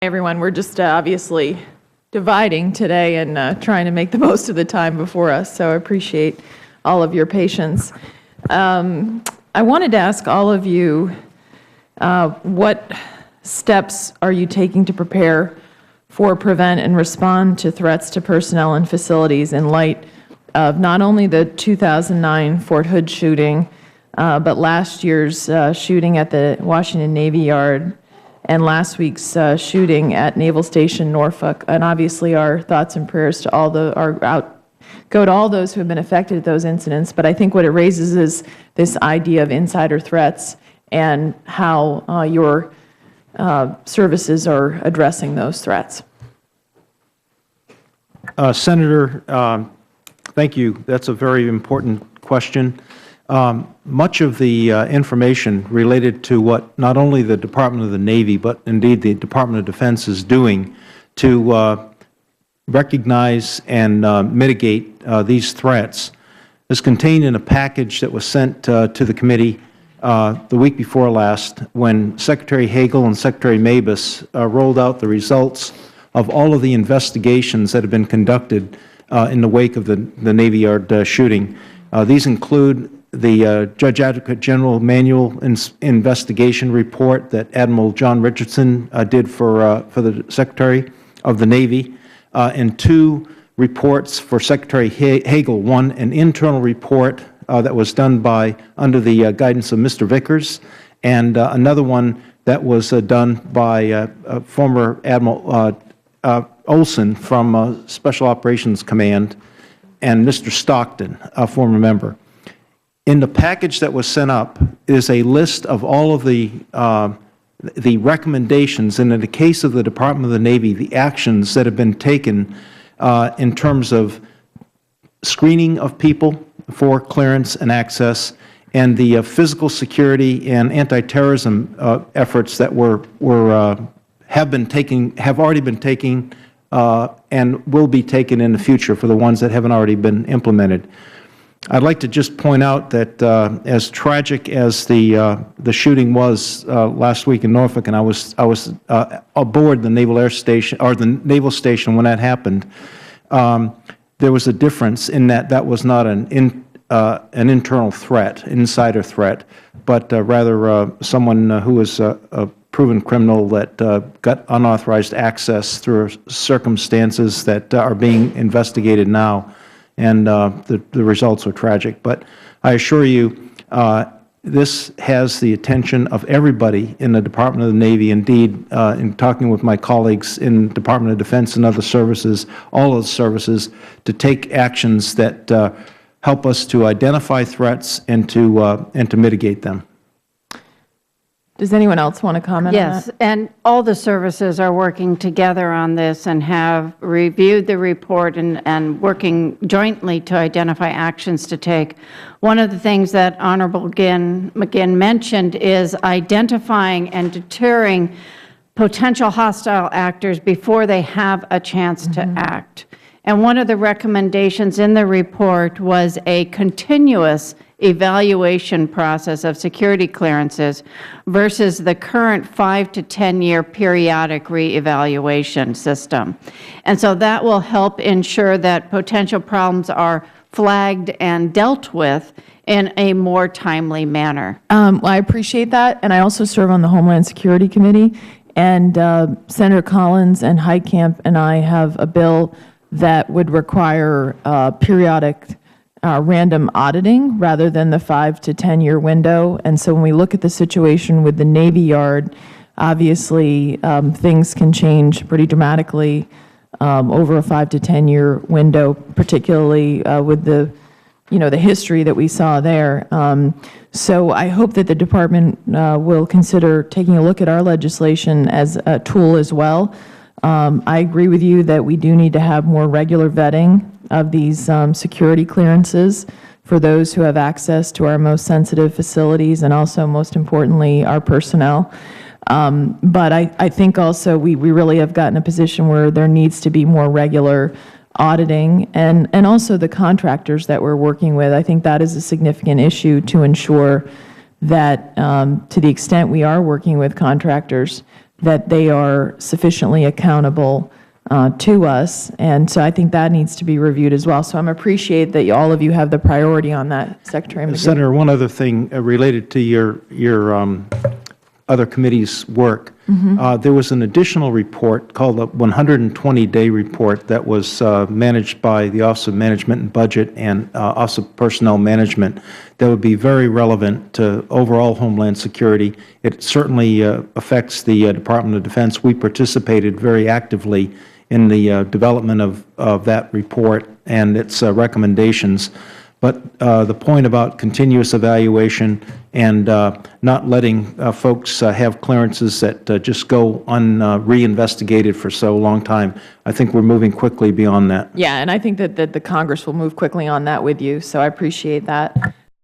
Everyone, we're just obviously dividing today and trying to make the most of the time before us, so I appreciate all of your patience. I wanted to ask all of you, what steps are you taking to prepare for, prevent, and respond to threats to personnel and facilities in light of not only the 2009 Fort Hood shooting, but last year's shooting at the Washington Navy Yard, and last week's shooting at Naval Station Norfolk. And obviously our thoughts and prayers to go to all those who have been affected at those incidents. But I think what it raises is this idea of insider threats and how your services are addressing those threats. Senator, thank you. That's a very important question. Much of the information related to what not only the Department of the Navy, but indeed the Department of Defense is doing to recognize and mitigate these threats is contained in a package that was sent to the committee the week before last, when Secretary Hagel and Secretary Mabus rolled out the results of all of the investigations that have been conducted in the wake of the Navy Yard shooting. These include the Judge Advocate General Manual investigation report that Admiral John Richardson did for the Secretary of the Navy, and two reports for Secretary Hagel. One, an internal report that was done under the guidance of Mr. Vickers, and another one that was done by former Admiral Olson from Special Operations Command, and Mr. Stockton, a former member. In the package that was sent up is a list of all of the recommendations, and in the case of the Department of the Navy, the actions that have been taken in terms of screening of people for clearance and access, and the physical security and anti-terrorism efforts that have already been taken and will be taken in the future for the ones that haven't already been implemented. I'd like to just point out that as tragic as the shooting was last week in Norfolk, and I was aboard the Naval Air Station, or the Naval Station, when that happened, there was a difference in that was not an internal threat, insider threat, but rather someone who was a proven criminal that got unauthorized access through circumstances that are being investigated now. And the results are tragic. But I assure you, this has the attention of everybody in the Department of the Navy. Indeed, in talking with my colleagues in the Department of Defense and other services, all of the services, to take actions that help us to identify threats and to mitigate them. Does anyone else want to comment on that? Yes, and all the services are working together on this and have reviewed the report and working jointly to identify actions to take. One of the things that Honorable McGinn mentioned is identifying and deterring potential hostile actors before they have a chance to act. And one of the recommendations in the report was a continuous evaluation process of security clearances versus the current 5 to 10-year periodic reevaluation system. And so that will help ensure that potential problems are flagged and dealt with in a more timely manner. I appreciate that, and I also serve on the Homeland Security Committee, and Senator Collins and Heitkamp and I have a bill that would require periodic random auditing rather than the 5 to 10-year window. And so when we look at the situation with the Navy Yard, obviously things can change pretty dramatically over a 5 to 10-year window, particularly with the history that we saw there. So I hope that the Department will consider taking a look at our legislation as a tool as well. I agree with you that we do need to have more regular vetting of these security clearances for those who have access to our most sensitive facilities, and also, most importantly, our personnel. But I think also we really have gotten a position where there needs to be more regular auditing, and also the contractors that we're working with. I think that is a significant issue to ensure that to the extent we are working with contractors, that they are sufficiently accountable to us. And so I think that needs to be reviewed as well. So I'm appreciate that all of you have the priority on that, Secretary McGinn. Senator, one other thing related to your other committee's work. There was an additional report called the 120-day report that was managed by the Office of Management and Budget and Office of Personnel Management that would be very relevant to overall Homeland Security. It certainly affects the Department of Defense. We participated very actively in the development of that report and its recommendations. But the point about continuous evaluation and not letting folks have clearances that just go reinvestigated for so long time, I think we're moving quickly beyond that. Yeah, and I think that the Congress will move quickly on that with you, so I appreciate that.